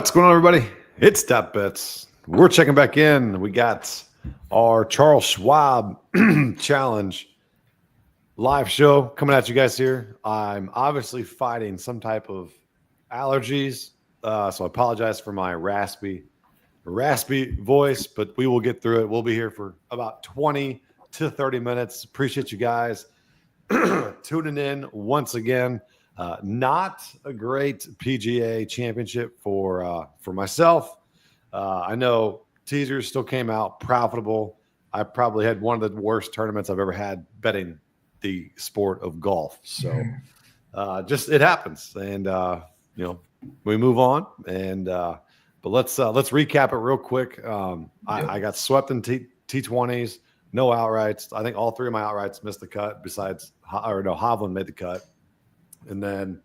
What's going on, everybody? It's DFS. We're checking back in. We got our Charles Schwab challenge live show coming at you guys here. I'm obviously fighting some type of allergies, so I apologize for my raspy voice, but we will get through it. We'll be here for about 20 to 30 minutes. Appreciate you guys tuning in once again. Not a great PGA championship for myself. I know teasers still came out profitable. I probably had one of the worst tournaments I've ever had betting the sport of golf. So just it happens, and we move on. And but let's recap it real quick. I got swept in T20s, no outrights. I think all three of my outrights missed the cut. Besides, Hovland made the cut. And then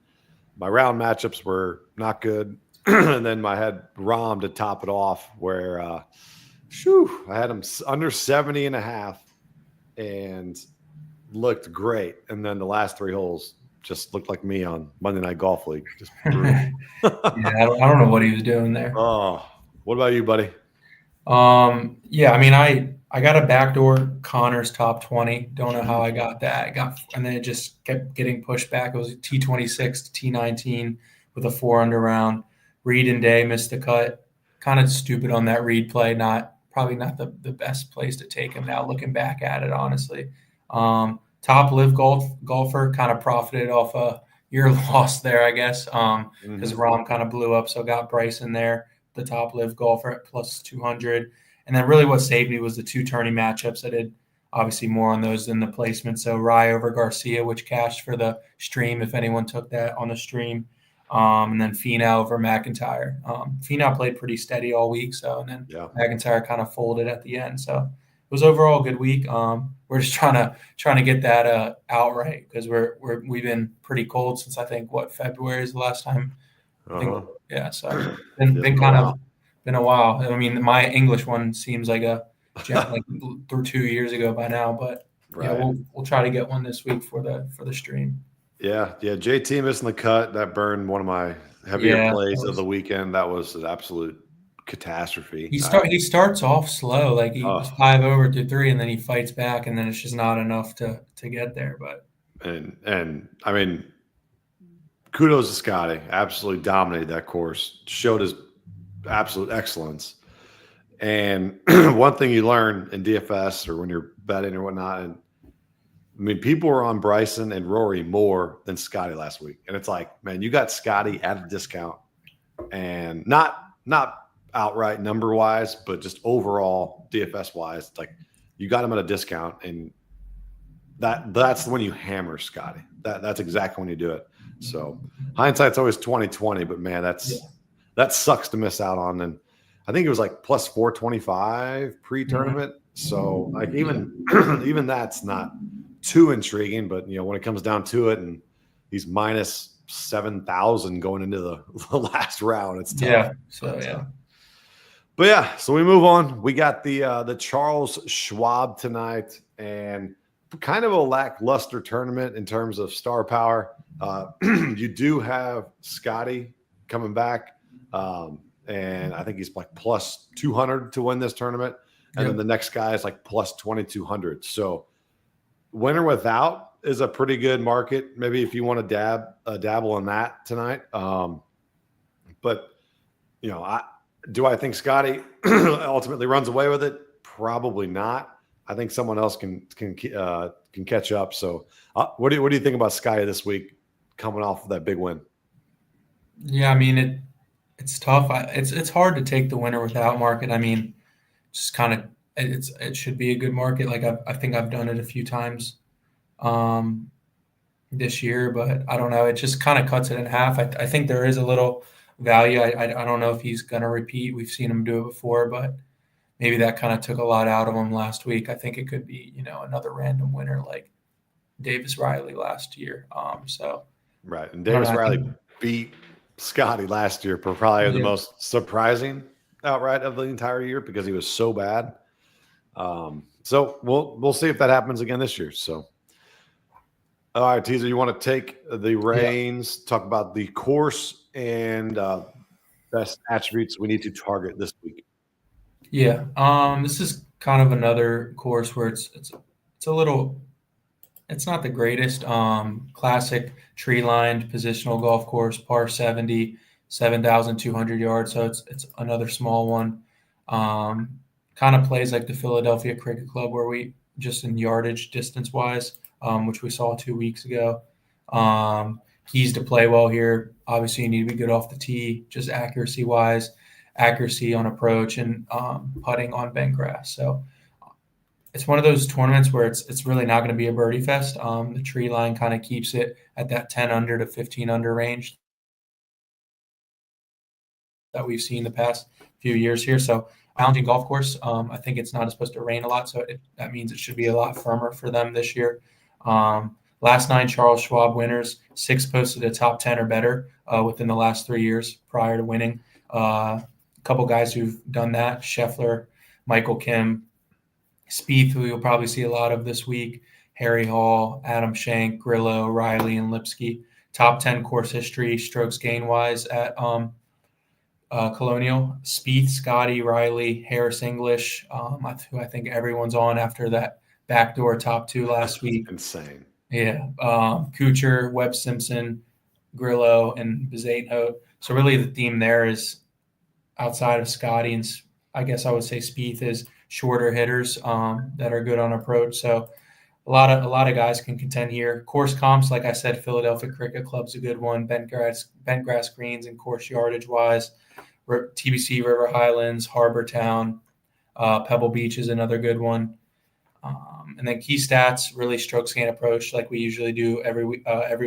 my round matchups were not good. And then I had Rahm to top it off where I had him under 70.5 and looked great. And then the last three holes just looked like me on Monday Night Golf League. Just Yeah, I don't know what he was doing there. Oh, what about you, buddy? Yeah, I mean, I got a backdoor Connors top 20. Don't know how I got that. And then it just kept getting pushed back. It was T26 to T19 with a 4-under round. Reed and Day missed the cut. Kind of stupid on that Reed play. Probably not the best place to take him now, looking back at it, honestly. Top live golfer kind of profited off your loss there, I guess, because Rahm kind of blew up. So got Bryson there, the top live golfer at plus 200. And then really what saved me was the two tourney matchups. I did obviously more on those than the placement. So Rye over Garcia, which cashed for the stream if anyone took that on the stream. And then Finau over McIntyre. Finau played pretty steady all week. And then McIntyre kind of folded at the end. So it was overall a good week. We're just trying to get that outright because we've been pretty cold since I think February is the last time. So been kind of been a while. I mean, my English one seems like like through 2 years ago by now, but we'll try to get one this week for the stream. Yeah. JT missing the cut, that burned one of my heavier plays of the weekend. That was an absolute catastrophe. He starts off slow, like he was 5 over to 3, and then he fights back, and then it's just not enough to get there. But and I mean, kudos to Scotty. Absolutely dominated that course. Showed his absolute excellence. And one thing you learn in DFS or when you're betting or whatnot, and I mean, people were on Bryson and Rory more than Scotty last week. And it's like, man, you got Scotty at a discount, and not outright number wise, but just overall DFS wise, like you got him at a discount, and that's when you hammer Scotty. That's exactly when you do it. So hindsight's always 20/20, but man, that sucks to miss out on. And I think it was like plus 425 pre-tournament. So like even that's not too intriguing, but when it comes down to it, and he's minus 7,000 going into the last round, it's tough. So we move on. We got the Charles Schwab tonight, and kind of a lackluster tournament in terms of star power. You do have Scotty coming back, and I think he's like plus 200 to win this tournament, and then the next guy is like plus 2,200. So winner without is a pretty good market. Maybe if you want to dabble in that tonight. But do I think Scotty ultimately runs away with it? Probably not. I think someone else can catch up. So, what do you think about Scotty this week, coming off of that big win? Yeah, I mean it's tough. It's hard to take the winner without market. I mean, just kind of it should be a good market. Like I think I've done it a few times this year, but I don't know. It just kind of cuts it in half. I think there is a little value. I don't know if he's going to repeat. We've seen him do it before, but maybe that kind of took a lot out of him last week. I think it could be, another random winner like Davis Riley last year. Right. And Davis Riley beat Scotty last year for probably the most surprising outright of the entire year because he was so bad. So we'll see if that happens again this year. So, all right, Teaser, you want to take the reins, talk about the course and best attributes we need to target this week? Yeah. This is kind of another course where it's a little. It's not the greatest. Classic tree-lined positional golf course, par 70, 7,200 yards. So it's another small one. Kind of plays like the Philadelphia Cricket Club, where we just in yardage distance wise, which we saw 2 weeks ago. Keys to play well here. Obviously, you need to be good off the tee, just accuracy wise, accuracy on approach, and putting on bent grass. So it's one of those tournaments where it's really not going to be a birdie fest. The tree line kind of keeps it at that 10 under to 15 under range that we've seen the past few years here. So challenging golf course. I think it's not supposed to rain a lot, so that means it should be a lot firmer for them this year. Last 9 Charles Schwab winners, 6 posted a top 10 or better within the last 3 years prior to winning. A couple guys who've done that: Scheffler, Michael Kim, Spieth, who you'll probably see a lot of this week, Harry Hall, Adam Schenk, Grillo, Riley, and Lipsky. Top 10 course history, strokes gain wise at Colonial. Spieth, Scotty, Riley, Harris English, who I think everyone's on after that backdoor top 2 last week. Insane. Yeah. Kuchar, Webb Simpson, Grillo, and Bezadenhout. So really the theme there is, outside of Scotty and I guess I would say Spieth, is shorter hitters that are good on approach. So a lot of guys can contend here. Course comps, like I said, Philadelphia Cricket Club's a good one. Bent grass greens and course yardage wise. TBC River Highlands, Harbor Town, Pebble Beach is another good one. And then key stats, really strokes gain approach, like we usually do every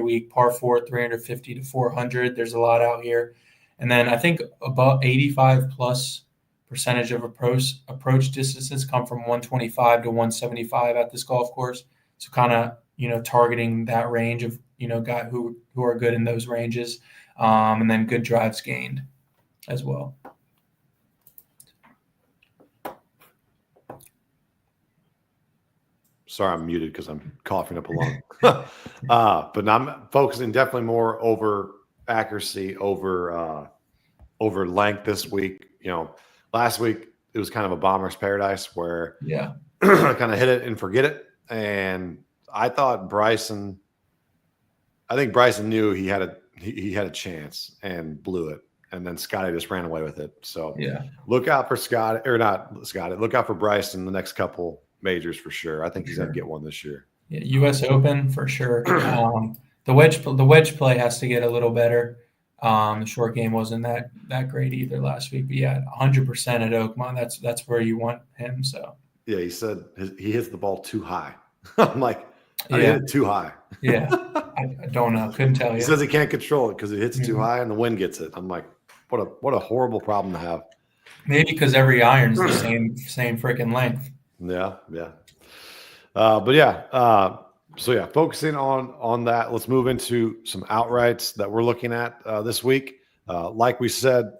week. Par 4, 350 to 400. There's a lot out here. And then I think about 85+ percentage of approach distances come from 125 to 175 at this golf course. So kind of, targeting that range of, guys who are good in those ranges. And then good drives gained as well. Sorry, I'm muted because I'm coughing up a lung. But I'm focusing definitely more over accuracy, over length this week. Last week it was kind of a bomber's paradise where I kind of hit it and forget it. And I think Bryson knew he had a chance and blew it. And then Scotty just ran away with it. So look out for look out for Bryson the next couple majors for sure. I think he's going to get one this year. Yeah, U.S. Open for sure. The wedge play has to get a little better. The short game wasn't that great either last week. But 100% at Oakmont. That's where you want him. So he said he hits the ball too high. I'm like, I hit it too high. Yeah, I don't know. Couldn't tell you. He says he can't control it because it hits too high and the wind gets it. I'm like, what a horrible problem to have. Maybe because every iron's the same freaking length. Yeah. Focusing on that, let's move into some outrights that we're looking at this week. Like we said,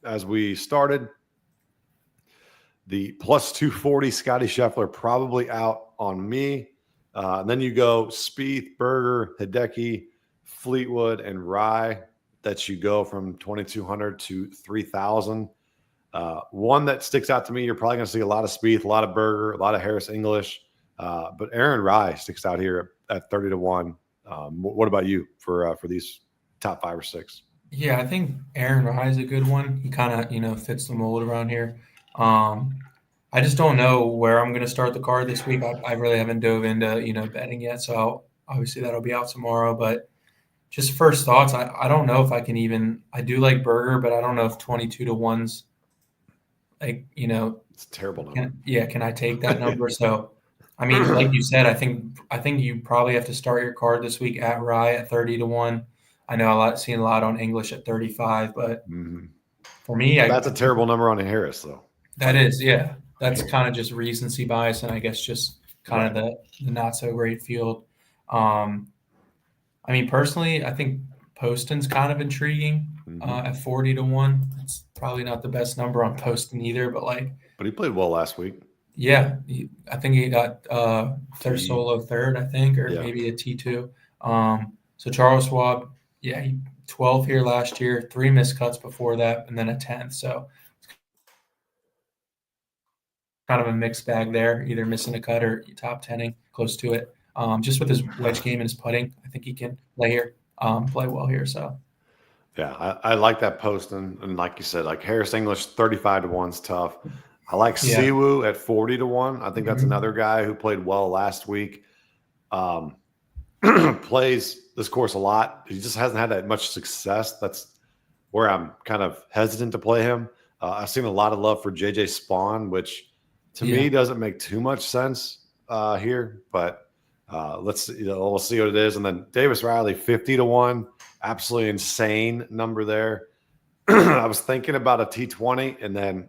as we started, the plus 240 Scotty Scheffler probably out on me. Then you go Spieth, Berger, Hideki, Fleetwood, and Rye. That you go from 2,200 to 3,000. One that sticks out to me, you're probably going to see a lot of Spieth, a lot of Berger, a lot of Harris English, but Aaron Rye sticks out here at 30 to 1. What about you for these top 5 or 6? Yeah, I think Aaron Rye is a good one. He kind of fits the mold around here. I just don't know where I'm going to start the card this week. I really haven't dove into betting yet, so obviously that'll be out tomorrow. But just first thoughts, I don't know if I can even. I do like Berger, but I don't know if 22 to 1's it's a terrible number. Can I take that number? So, I mean, like you said, I think you probably have to start your card this week at Rye at 30 to 1. I know seen a lot on English at 35, but for me, that's a terrible number on a Harris, though. That is, yeah. That's kind of just recency bias, and I guess just kind of the not so great field. I mean, personally, I think Poston's kind of intriguing at 40 to 1. It's probably not the best number on Poston either, but he played well last week. Yeah, I think he got third solo third, I think, or maybe a T2. So Charles Schwab, 12th here last year, 3 missed cuts before that, and then a 10th. So kind of a mixed bag there, either missing a cut or top 10ing close to it. Just with his wedge game and his putting, I think he can play well here. So yeah, I like that post, and like you said, like Harris English 35 to 1's tough. I like Siwoo at 40 to 1. I think that's another guy who played well last week. Plays this course a lot. He just hasn't had that much success. That's where I'm kind of hesitant to play him. I've seen a lot of love for JJ Spawn, which to me doesn't make too much sense here, but we'll see what it is. And then Davis Riley 50 to 1, absolutely insane number there. I was thinking about a T20 and then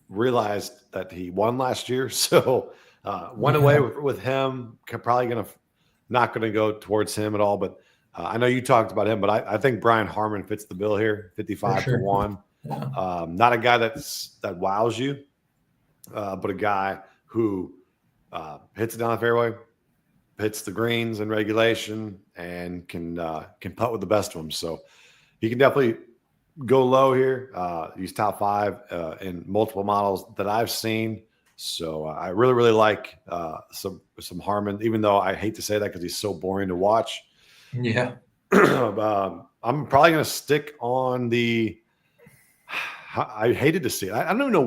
realized that he won last year, so went away with him. Probably not going to go towards him at all, but I know you talked about him, but I think Brian Harmon fits the bill here, 55 to 1. Yeah. Not a guy that wows you, but a guy who hits it down the fairway, hits the greens in regulation, and can putt with the best of them. So he can definitely go low here. He's top 5 in multiple models that I've seen. So I really, really like some Harmon, even though I hate to say that because he's so boring to watch. Yeah. I'm probably going to stick on the – I hated to see it. I don't even know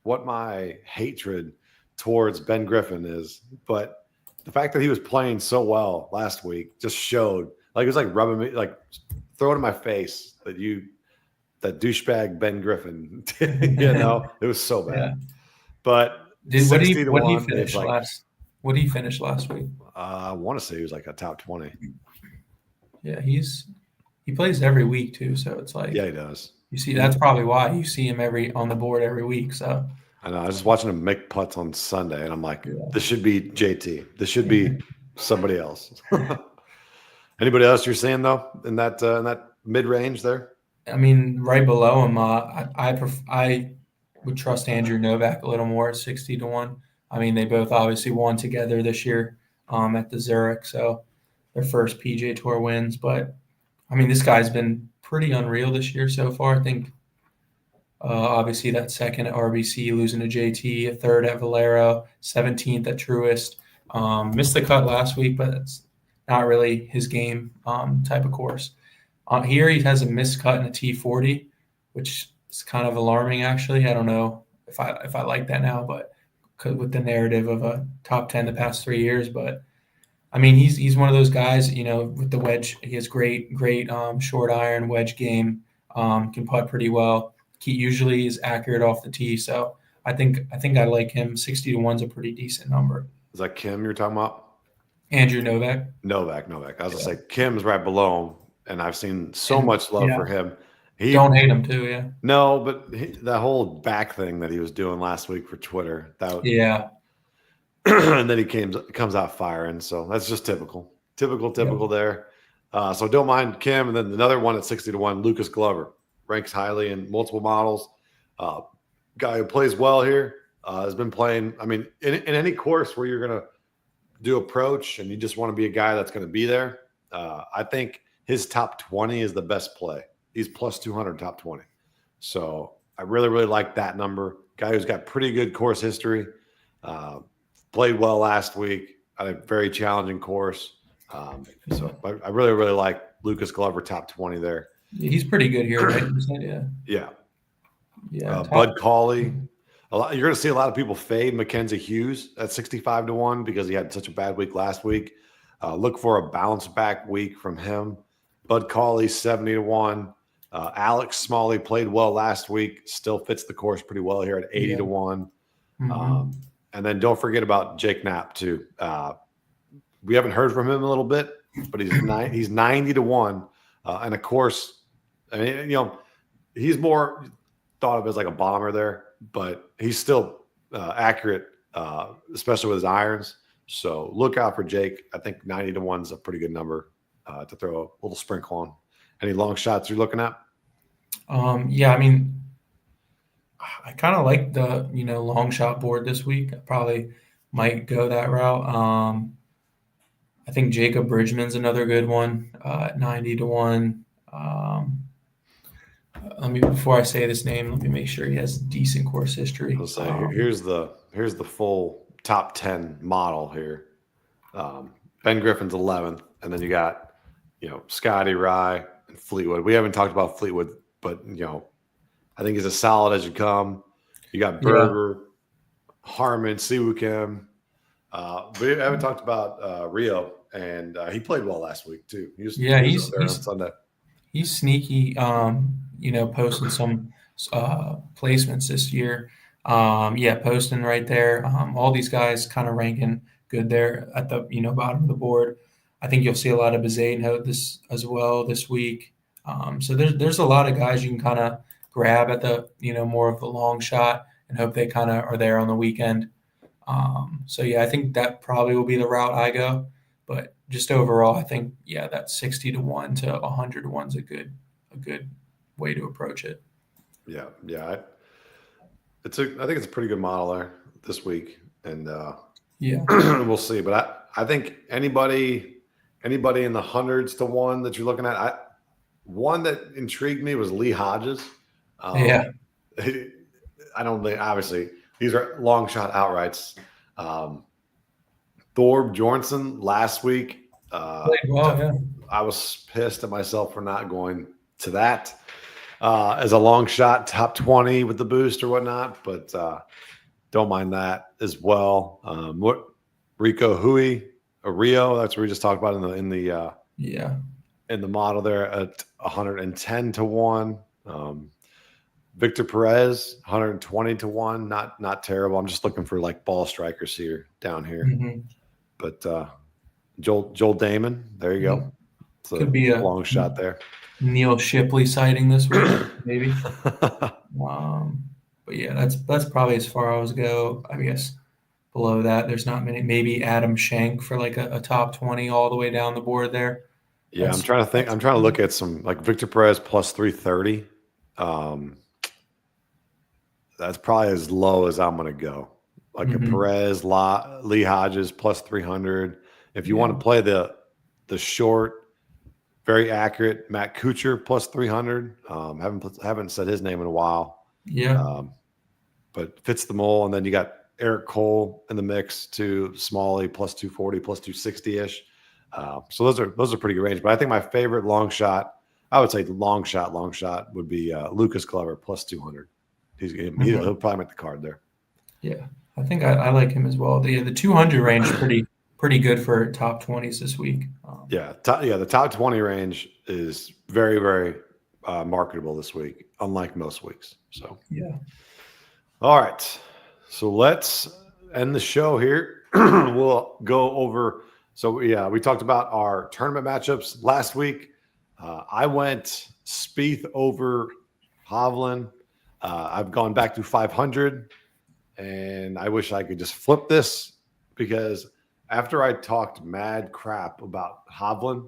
what my hatred towards Ben Griffin is, but the fact that he was playing so well last week just showed – like it was like rubbing me – like throw it in my face that douchebag Ben Griffin, it was so bad. Yeah. But what did he finish last week? I want to say he was like a top 20. Yeah, he plays every week too, so it's like he does. You see, that's probably why you see him on the board every week. So I know. I was just watching him make putts on Sunday, and I'm like, this should be JT. This should be somebody else. Anybody else you're seeing though in that mid range there? I mean, right below him, I would trust Andrew Novak a little more at 60 to 1. I mean, they both obviously won together this year at the Zurich, so their first PGA Tour wins. But I mean, this guy's been pretty unreal this year so far. I think obviously that second at RBC, losing to JT, a third at Valero, 17th at Truist. Missed the cut last week, but it's not really his game type of course. Here he has a missed cut in a T40, which is kind of alarming, actually. I don't know if I like that now, but with the narrative of a top 10 the past 3 years. But I mean, he's one of those guys, with the wedge. He has great short iron wedge game. Can putt pretty well. He usually is accurate off the tee. So I think I like him. 60 to 1's a pretty decent number. Is that Kim you're talking about? Andrew Novak. Novak. I was gonna say Kim's right below him. And I've seen so much love for him. Don't hate him too, yeah. No, but that whole back thing that he was doing last week for Twitter. And then he comes out firing. So that's just typical there. So don't mind Kim. And then another one at 60 to 1, Lucas Glover, ranks highly in multiple models. Guy who plays well here, has been playing. I mean, in any course where you're going to do approach and you just want to be a guy that's going to be there, I think his top 20 is the best play. He's plus 200 top 20. So I really, really like that number. Guy who's got pretty good course history. Played well last week. A very challenging course. So I really, really like Lucas Glover top 20 there. He's pretty good here, right? Yeah. Bud Cauley. You're going to see a lot of people fade Mackenzie Hughes at 65 to 1 because he had such a bad week last week. Look for a bounce back week from him. Bud Cauley 70 to 1. Alex Smalley played well last week. Still fits the course pretty well here at 80 to 1. Mm-hmm. And then don't forget about Jake Knapp too. We haven't heard from him a little bit, but he's 90 to 1. And of course, I mean, he's more thought of as like a bomber there, but he's still accurate, especially with his irons. So look out for Jake. I think 90 to 1 is a pretty good number to throw a little sprinkle on. Any long shots you're looking at? I mean, I kind of like the long shot board this week. I probably might go that route. I think Jacob Bridgman's another good one at 90 to 1. Before I say this name, let me make sure he has decent course history. I'll say here's the full top 10 model here. Ben Griffin's 11th, and then you got Scotty Rye and Fleetwood. We haven't talked about Fleetwood, but I think he's as solid as you come. You got Berger, Harmon, Siwoo Kim. We haven't talked about Rio, and he played well last week too. He's there on Sunday. He's sneaky, posting some placements this year. Posting right there. All these guys kind of ranking good there at the bottom of the board. I think you'll see a lot of Bezadenhout this as well this week. So there's a lot of guys you can kind of grab at the more of the long shot and hope they kind of are there on the weekend. I think that probably will be the route I go. But just overall, I think that 60 to 1 to 100 to 1 is a good way to approach it. Yeah. I think it's a pretty good model there this week, and we'll see. But I think anybody in the hundreds to 1 that you're looking at, one that intrigued me was Lee Hodges. I don't think, obviously these are long shot outrights. Thorb Jorgensen last week. I was pissed at myself for not going to that as a long shot, top 20 with the boost or whatnot, but don't mind that as well. Rio, that's what we just talked about in the model there at 110 to 1. Victor Perez, 120 to 1. Not terrible. I'm just looking for like ball strikers down here. Mm-hmm. But Joel Damon, there you go. Could be a long shot there. Neil Shipley sighting this week, maybe. But that's probably as far as I go. I guess below that, there's not many. Maybe Adam Schenk for like a top 20 all the way down the board there. Yeah, I'm trying to think. I'm trying to look at some like Victor Perez plus 330. That's probably as low as I'm going to go. Like a Perez, Lee Hodges plus 300. If you want to play the short, very accurate Matt Kuchar plus 300. Haven't said his name in a while. Yeah. But fits the mold. And then you got Eric Cole in the mix to Smalley plus 240, plus 260-ish. So those are pretty good range. But I think my favorite long shot, I would say long shot would be Lucas Glover plus 200. He'll probably make the card there. Yeah, I think I like him as well. The 200 range is pretty good for top 20s this week. The top 20 range is very, very marketable this week, unlike most weeks. So all right. So let's end the show here. We'll go over. So we talked about our tournament matchups last week. I went Spieth over Hovland. I've gone back to 500, and I wish I could just flip this because after I talked mad crap about Hovland,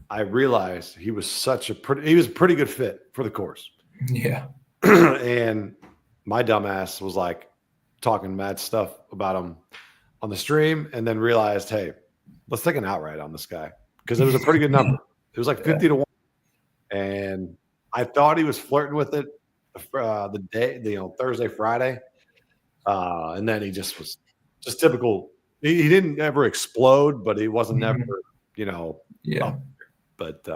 I realized he was a pretty good fit for the course. Yeah. And my dumbass was like talking mad stuff about him on the stream, and then realized, hey, let's take an outright on this guy because it was a pretty good number. It was like 50 to 1, and I thought he was flirting with it the day, Thursday, Friday, and then he just was just typical. He didn't ever explode, but he wasn't never, up. But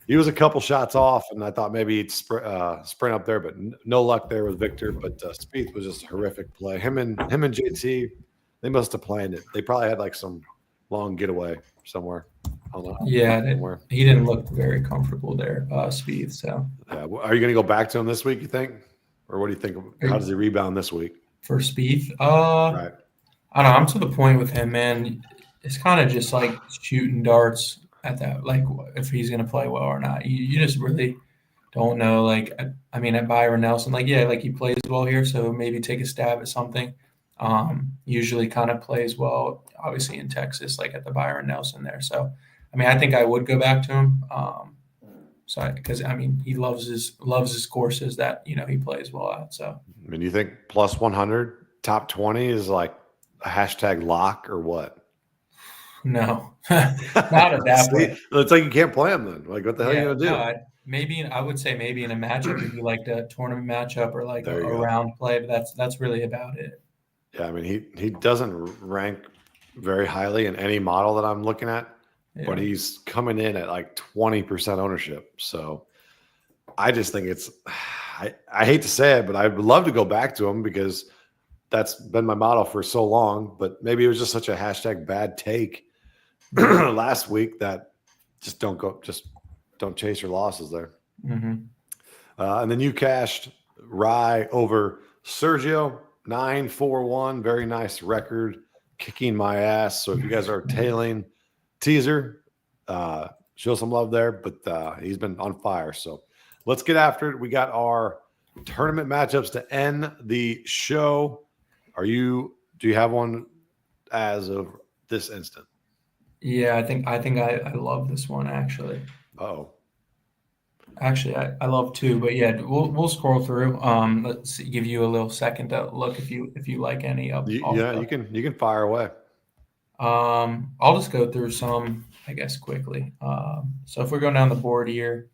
he was a couple shots off, and I thought maybe he'd sprint up there, but no luck there with Victor. But Spieth was just a horrific play. Him and JT, they must have planned it. They probably had like some long getaway somewhere. He didn't look very comfortable there, Spieth. So, are you going to go back to him this week? You think, or what do you think? How does he rebound this week for Spieth? Right. I don't know. I'm to the point with him, man. It's kind of just like shooting darts at that, like if he's going to play well or not. You just really don't know. Like, I mean, at Byron Nelson, he plays well here, so maybe take a stab at something. Usually kind of plays well, obviously in Texas, like at the Byron Nelson there. So, I mean, I think I would go back to him. Because he loves his courses that he plays well at. So, I mean, you think plus 100, top 20 is like a hashtag lock or what? No, not at that See, point. it's like you can't play them then. Like, what the hell are you Yeah, gonna do? no, I would say maybe in a matchup if you like a tournament matchup or like There a you go. round play, but that's really about it. Yeah, I mean, he doesn't rank very highly in any model that I'm looking at, but Yeah. he's coming in at like 20% ownership. So I just think it's I hate to say it, but I would love to go back to him because that's been my model for so long. But maybe it was just such a hashtag bad take last week that just don't chase your losses there. Mm-hmm. And then you cashed Rye over Sergio 9-4-1. Very nice record, kicking my ass. So if you guys are tailing teaser, show some love there. But he's been on fire. So let's get after it. We got our tournament matchups to end the show. Do you have one as of this instant? Yeah, I think I love this one actually. Oh, Actually, I love two, but yeah, we'll scroll through. Let's give you a little second to look if you like any of yeah, you can fire away. I'll just go through some, I guess, quickly. So if we're going down the board here,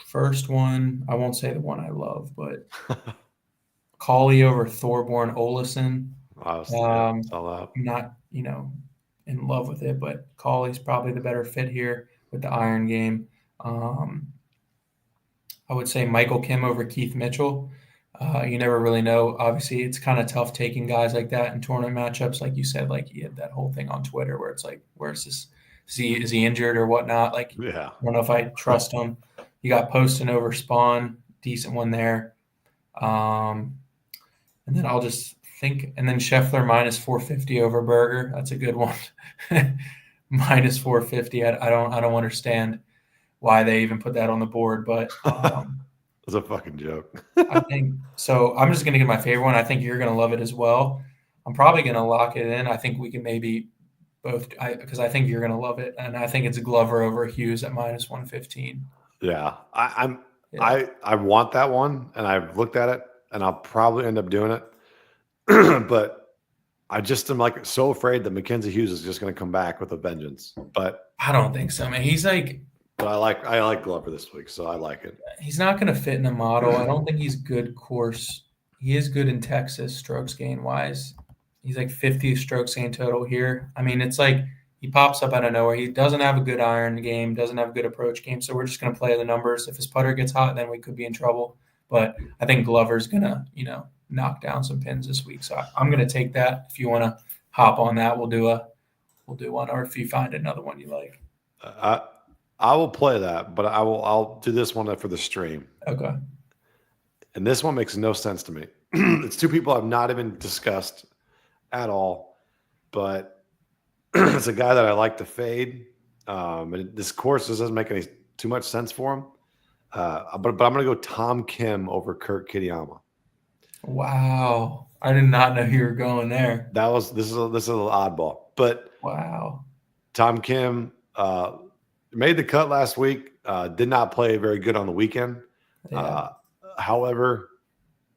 first one, I won't say the one I love, but Cauley over Thorborn Olesen. I was saw that. I'm not, in love with it, but Cauley's probably the better fit here with the iron game. I would say Michael Kim over Keith Mitchell. You never really know. Obviously, it's kind of tough taking guys like that in tournament matchups. Like you said, like you had that whole thing on Twitter where it's like, where's this? Is he injured or whatnot? Like, Yeah. I don't know if I trust him. You got Poston over Spawn, decent one there. And then I'll just think, and then Scheffler minus 450 over Berger. That's a good one. Minus 450. I don't understand why they even put that on the board, but It's a fucking joke. I think so. I'm just going to get my favorite one. I think you're going to love it as well. I'm probably going to lock it in. I think we can maybe both, because I think you're going to love it, and I think it's Glover over Hughes at minus 115. Yeah, I want that one, and I've looked at it, and I'll probably end up doing it. But I just am like so afraid that Mackenzie Hughes is just going to come back with a vengeance. But I don't think so, man. He's like, but I like Glover this week, so I like it. he's not going to fit in a model. I don't think he's good course. He is good in Texas, strokes gain wise. He's like 50 strokes gain total here. I mean, it's like he pops up out of nowhere. He doesn't have a good iron game, doesn't have a good approach game. So we're just going to play the numbers. If his putter gets hot, then we could be in trouble. But I think Glover's going to, knock down some pins this week. So I'm going to take that. If you want to hop on that, we'll do one. Or if you find another one you like. I will play that, but I'll do this one for the stream. Okay. And this one makes no sense to me. It's two people I've not even discussed at all, but it's a guy that I like to fade. And this course doesn't make too much sense for him. But I'm going to go Tom Kim over Kurt Kitayama. Wow. I did not know you were going there. This is a little oddball, but wow. Tom Kim made the cut last week. Did not play very good on the weekend. Yeah. However,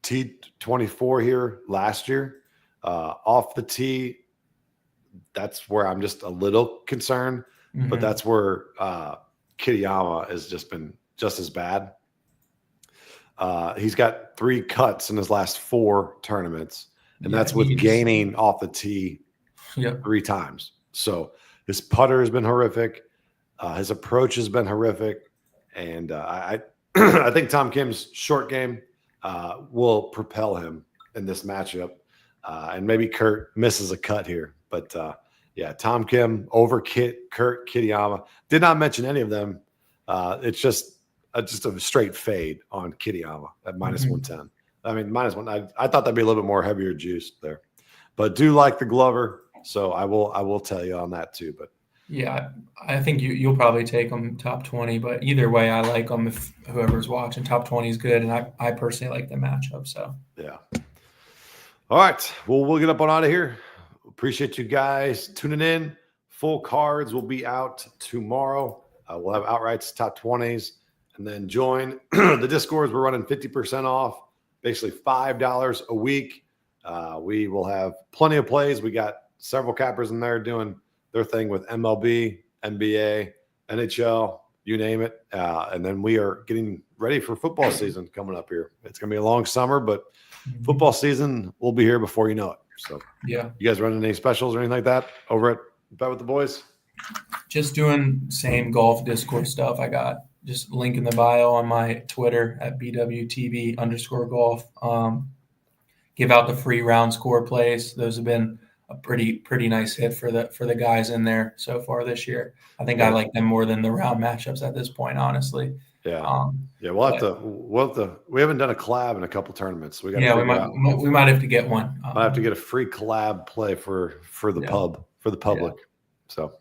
T24 here last year, off the tee, that's where I'm just a little concerned. Mm-hmm. But that's where Kitayama has just been just as bad. He's got 3 cuts in his last 4 tournaments, and that's with gaining off the tee 3 times. So his putter has been horrific. His approach has been horrific. And I think Tom Kim's short game will propel him in this matchup. And maybe Kurt misses a cut here. But, Tom Kim over Kurt Kitayama. Did not mention any of them. It's just a straight fade on Kitayama at minus 110. I mean, minus 1. I thought that'd be a little bit more heavier juice there. But do like the Glover. So I will tell you on that too. But yeah, I think you'll probably take them top 20, but either way, I like them if whoever's watching. Top 20 is good, and I personally like the matchup. So yeah. All right. Well, we'll get up on out of here. Appreciate you guys tuning in. Full cards will be out tomorrow. We'll have outrights, top 20s, and then join the Discords. We're running 50% off, basically $5 a week. We will have plenty of plays. We got several cappers in there doing their thing with MLB, NBA, NHL, you name it. And then we are getting ready for football season coming up here. It's going to be a long summer, but football season will be here before you know it. So, yeah. You guys running any specials or anything like that over at Bet with the Boys? Just doing same golf Discord stuff. I got just link in the bio on my Twitter at BWTB_golf. Give out the free round score plays. Those have been a pretty nice hit for the guys in there so far this year. I think I like them more than the round matchups at this point, honestly. Yeah. We'll have to. We haven't done a collab in a couple tournaments. We might have to get one. Might have to get a free collab play for the public. Yeah. So,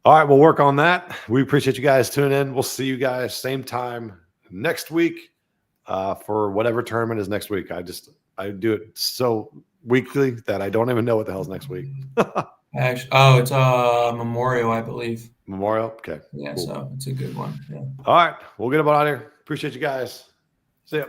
all right, we'll work on that. We appreciate you guys tuning in. We'll see you guys same time next week for whatever tournament is next week. I do it so weekly that I don't even know what the hell's next week. Actually, it's Memorial, I believe. Memorial? Okay. Yeah, cool. So it's a good one. Yeah. All right. We'll get about out of here. Appreciate you guys. See ya.